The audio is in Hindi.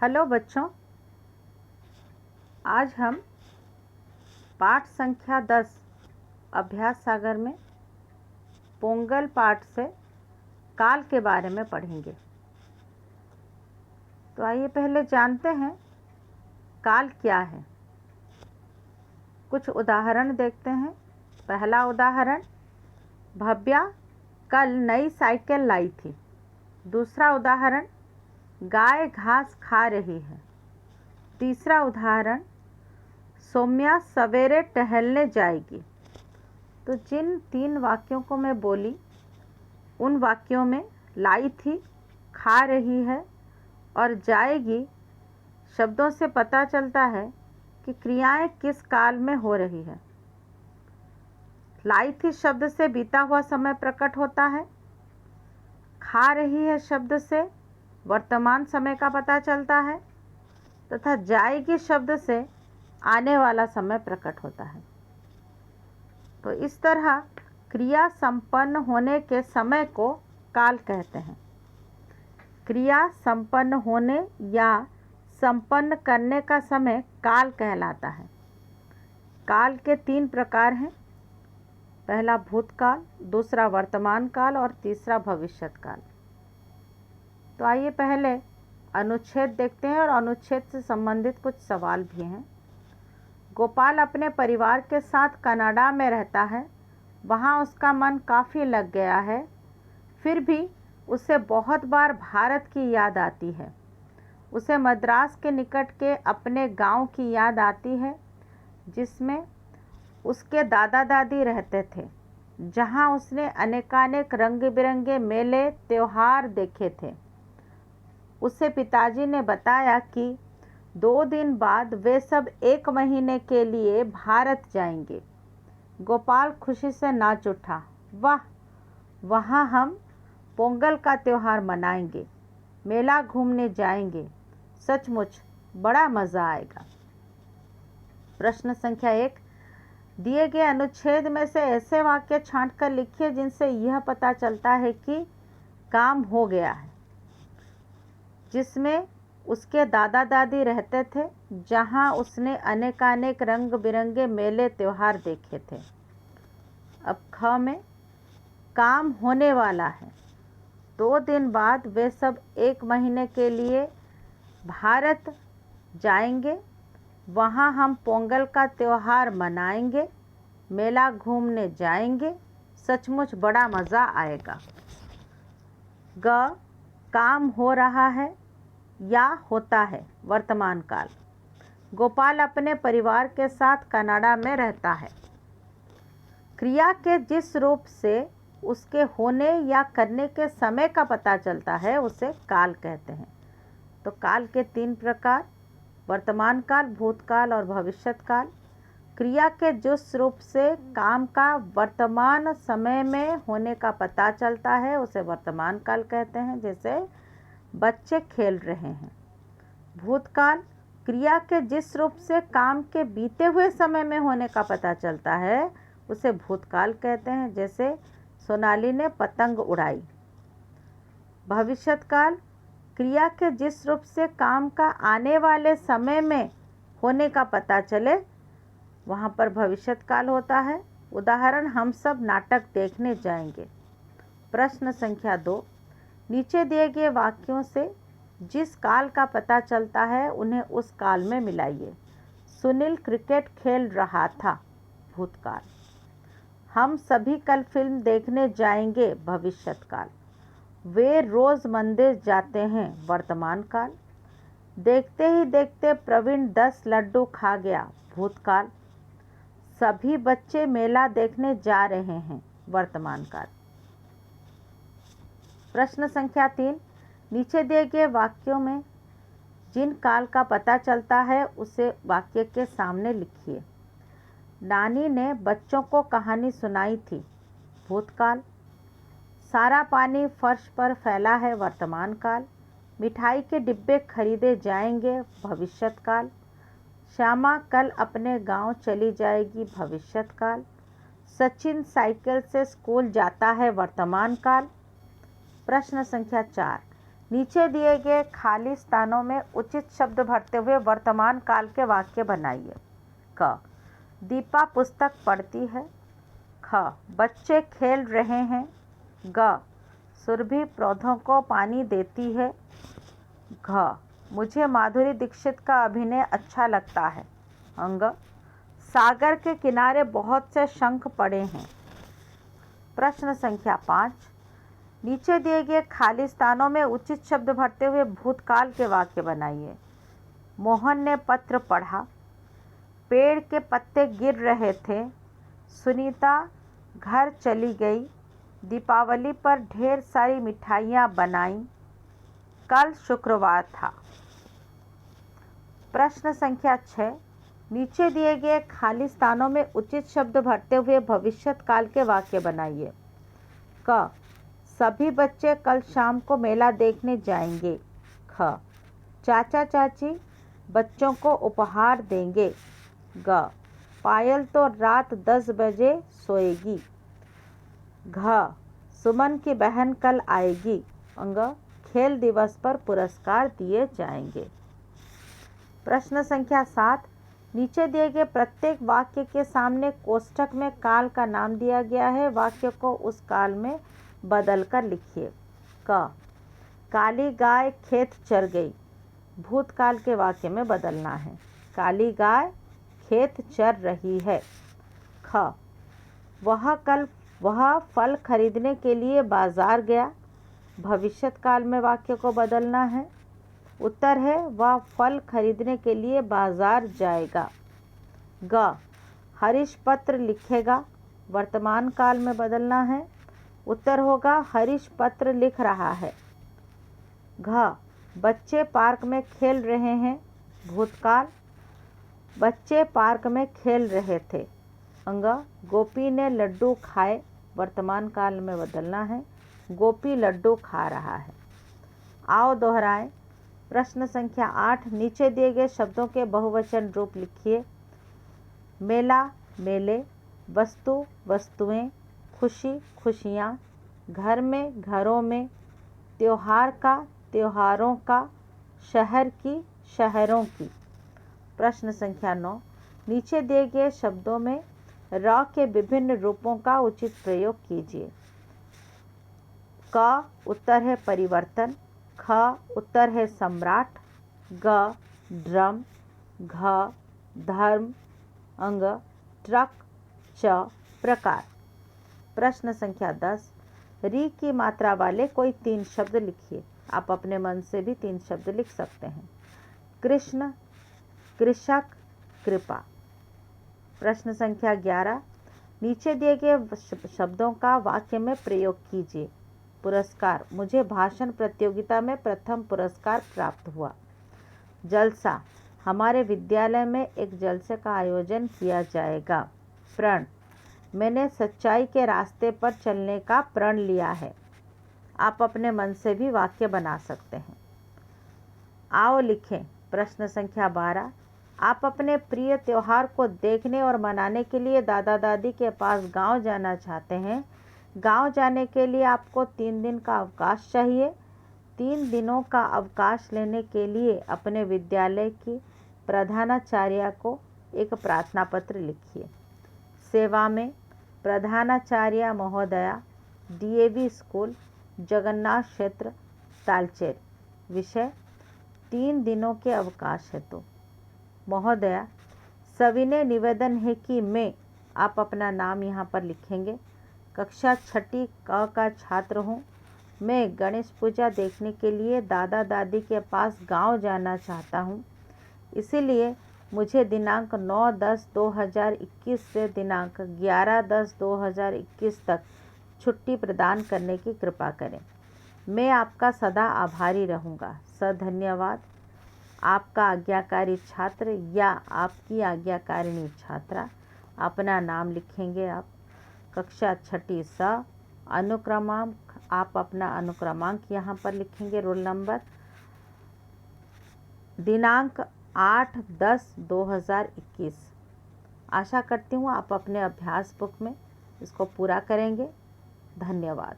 हेलो बच्चों, आज हम पाठ संख्या 10 अभ्यास सागर में पोंगल पाठ से काल के बारे में पढ़ेंगे। तो आइए पहले जानते हैं काल क्या है। कुछ उदाहरण देखते हैं। पहला उदाहरण, भव्या कल नई साइकिल लाई थी। दूसरा उदाहरण, गाय घास खा रही है। तीसरा उदाहरण, सौम्या सवेरे टहलने जाएगी। तो जिन 3 वाक्यों को मैं बोली, उन वाक्यों में लाई थी, खा रही है और जाएगी शब्दों से पता चलता है कि क्रियाएं किस काल में हो रही है। लाई थी शब्द से बीता हुआ समय प्रकट होता है। खा रही है शब्द से वर्तमान समय का पता चलता है तथा जाएगी शब्द से आने वाला समय प्रकट होता है। तो इस तरह क्रिया संपन्न होने के समय को काल कहते हैं। क्रिया संपन्न होने या संपन्न करने का समय काल कहलाता है। काल के 3 प्रकार हैं। पहला भूतकाल, दूसरा वर्तमान काल और तीसरा भविष्यत काल। तो आइए पहले अनुच्छेद देखते हैं और अनुच्छेद से संबंधित कुछ सवाल भी हैं। गोपाल अपने परिवार के साथ कनाडा में रहता है। वहाँ उसका मन काफ़ी लग गया है। फिर भी उसे बहुत बार भारत की याद आती है। उसे मद्रास के निकट के अपने गांव की याद आती है, जिसमें उसके दादा दादी रहते थे, जहाँ उसने अनेकानेक रंग बिरंगे मेले त्योहार देखे थे। उसे पिताजी ने बताया कि 2 दिन बाद वे सब 1 महीने के लिए भारत जाएंगे। गोपाल खुशी से नाच उठा। वाह, वहाँ हम पोंगल का त्यौहार मनाएंगे, मेला घूमने जाएंगे, सचमुच बड़ा मज़ा आएगा। प्रश्न संख्या 1, दिए गए अनुच्छेद में से ऐसे वाक्य छांटकर लिखिए जिनसे यह पता चलता है कि काम हो गया है। जिसमें उसके दादा दादी रहते थे, जहाँ उसने अनेकानेक रंग बिरंगे मेले त्योहार देखे थे। अब ख में काम होने वाला है। 2 दिन बाद वे सब 1 महीने के लिए भारत जाएंगे। वहाँ हम पोंगल का त्यौहार मनाएंगे, मेला घूमने जाएंगे, सचमुच बड़ा मज़ा आएगा। ग, काम हो रहा है या होता है, वर्तमान काल। गोपाल अपने परिवार के साथ कनाडा में रहता है। क्रिया के जिस रूप से उसके होने या करने के समय का पता चलता है उसे काल कहते हैं। तो काल के 3 प्रकार, वर्तमान काल, भूतकाल और भविष्यत काल। क्रिया के जिस रूप से काम का वर्तमान समय में होने का पता चलता है उसे वर्तमान काल कहते हैं, जैसे बच्चे खेल रहे हैं। भूतकाल, क्रिया के जिस रूप से काम के बीते हुए समय में होने का पता चलता है उसे भूतकाल कहते हैं, जैसे सोनाली ने पतंग उड़ाई। भविष्यत काल, क्रिया के जिस रूप से काम का आने वाले समय में होने का पता चले वहाँ पर भविष्यत काल होता है। उदाहरण, हम सब नाटक देखने जाएंगे। प्रश्न संख्या 2, नीचे दिए गए वाक्यों से जिस काल का पता चलता है उन्हें उस काल में मिलाइए। सुनील क्रिकेट खेल रहा था, भूतकाल। हम सभी कल फिल्म देखने जाएंगे, भविष्यत काल। वे रोज़ मंदिर जाते हैं, वर्तमान काल। देखते ही देखते प्रवीण 10 लड्डू खा गया, भूतकाल। सभी बच्चे मेला देखने जा रहे हैं, वर्तमान काल। प्रश्न संख्या 3, नीचे दिए गए वाक्यों में जिन काल का पता चलता है उसे वाक्य के सामने लिखिए। नानी ने बच्चों को कहानी सुनाई थी, भूतकाल। सारा पानी फर्श पर फैला है, वर्तमान काल। मिठाई के डिब्बे खरीदे जाएंगे, भविष्यत काल। श्यामा कल अपने गांव चली जाएगी, भविष्यत काल। सचिन साइकिल से स्कूल जाता है, वर्तमान काल। प्रश्न संख्या 4, नीचे दिए गए खाली स्थानों में उचित शब्द भरते हुए वर्तमान काल के वाक्य बनाइए। क, दीपा पुस्तक पढ़ती है। ख, बच्चे खेल रहे हैं। ग, सुरभि पौधों को पानी देती है। घ, मुझे माधुरी दीक्षित का अभिनय अच्छा लगता है। अंग, सागर के किनारे बहुत से शंख पड़े हैं। प्रश्न संख्या 5, नीचे दिए गए खाली स्थानों में उचित शब्द भरते हुए भूतकाल के वाक्य बनाइए। मोहन ने पत्र पढ़ा। पेड़ के पत्ते गिर रहे थे। सुनीता घर चली गई। दीपावली पर ढेर सारी मिठाइयाँ बनाईं। कल शुक्रवार था। प्रश्न संख्या 6, नीचे दिए गए खाली स्थानों में उचित शब्द भरते हुए भविष्यत काल के वाक्य बनाइए। क, सभी बच्चे कल शाम को मेला देखने जाएंगे। ख, चाचा चाची बच्चों को उपहार देंगे। ग, पायल तो रात 10 बजे सोएगी। घ, सुमन की बहन कल आएगी। अंग, खेल दिवस पर पुरस्कार दिए जाएंगे। प्रश्न संख्या 7, नीचे दिए गए प्रत्येक वाक्य के सामने कोष्ठक में काल का नाम दिया गया है। वाक्य को उस काल में बदलकर लिखिए। क, काली गाय खेत चर गई। भूतकाल के वाक्य में बदलना है। काली गाय खेत चर रही है। ख, वह फल खरीदने के लिए बाजार गया। भविष्यत काल में वाक्य को बदलना है। उत्तर है वह फल खरीदने के लिए बाजार जाएगा। ग, हरीश पत्र लिखेगा। वर्तमान काल में बदलना है। उत्तर होगा हरीश पत्र लिख रहा है। घ, बच्चे पार्क में खेल रहे हैं। भूतकाल, बच्चे पार्क में खेल रहे थे। अंग, गोपी ने लड्डू खाए। वर्तमान काल में बदलना है। गोपी लड्डू खा रहा है। आओ दोहराएं। प्रश्न संख्या 8, नीचे दिए गए शब्दों के बहुवचन रूप लिखिए। मेला मेले, वस्तु वस्तुएं, खुशी खुशियाँ, घर में घरों में, त्योहार का त्योहारों का, शहर की शहरों की। प्रश्न संख्या 9, नीचे दिए गए शब्दों में र के विभिन्न रूपों का उचित प्रयोग कीजिए। क, उत्तर है परिवर्तन। ख, उत्तर है सम्राट। ग, ड्रम। घ, धर्म। अंग, ट्रक। च, प्रकार। प्रश्न संख्या 10, री की मात्रा वाले कोई 3 शब्द लिखिए। आप अपने मन से भी 3 शब्द लिख सकते हैं। कृष्ण, कृषक, कृपा। प्रश्न संख्या 11, नीचे दिए गए शब्दों का वाक्य में प्रयोग कीजिए। पुरस्कार, मुझे भाषण प्रतियोगिता में प्रथम पुरस्कार प्राप्त हुआ। जलसा, हमारे विद्यालय में एक जलसे का आयोजन किया जाएगा। प्रण, मैंने सच्चाई के रास्ते पर चलने का प्रण लिया है। आप अपने मन से भी वाक्य बना सकते हैं। आओ लिखें। प्रश्न संख्या 12, आप अपने प्रिय त्यौहार को देखने और मनाने के लिए दादा दादी के पास गांव जाना चाहते हैं। गांव जाने के लिए आपको 3 दिन का अवकाश चाहिए। 3 दिनों का अवकाश लेने के लिए अपने विद्यालय की प्रधानाचार्य को एक प्रार्थना पत्र लिखिए। सेवा में, प्रधानाचार्य महोदया, डीएवी स्कूल, जगन्नाथ क्षेत्र, तालचेर। विषय, 3 दिनों के अवकाश हेतु। महोदया, सविनय निवेदन है कि मैं, आप अपना नाम यहाँ पर लिखेंगे, कक्षा 6 क का छात्र हूँ। मैं गणेश पूजा देखने के लिए दादा दादी के पास गांव जाना चाहता हूँ। इसीलिए मुझे दिनांक 9/10/2021 से दिनांक 11/10/2021 तक छुट्टी प्रदान करने की कृपा करें। मैं आपका सदा आभारी रहूँगा। धन्यवाद। आपका आज्ञाकारी छात्र या आपकी आज्ञाकारिणी छात्रा। अपना नाम लिखेंगे आप। कक्षा 6 स, अनुक्रमांक, आप अपना अनुक्रमांक यहाँ पर लिखेंगे, रोल नंबर, दिनांक 8/10/2021। आशा करती हूँ आप अपने अभ्यास बुक में इसको पूरा करेंगे। धन्यवाद।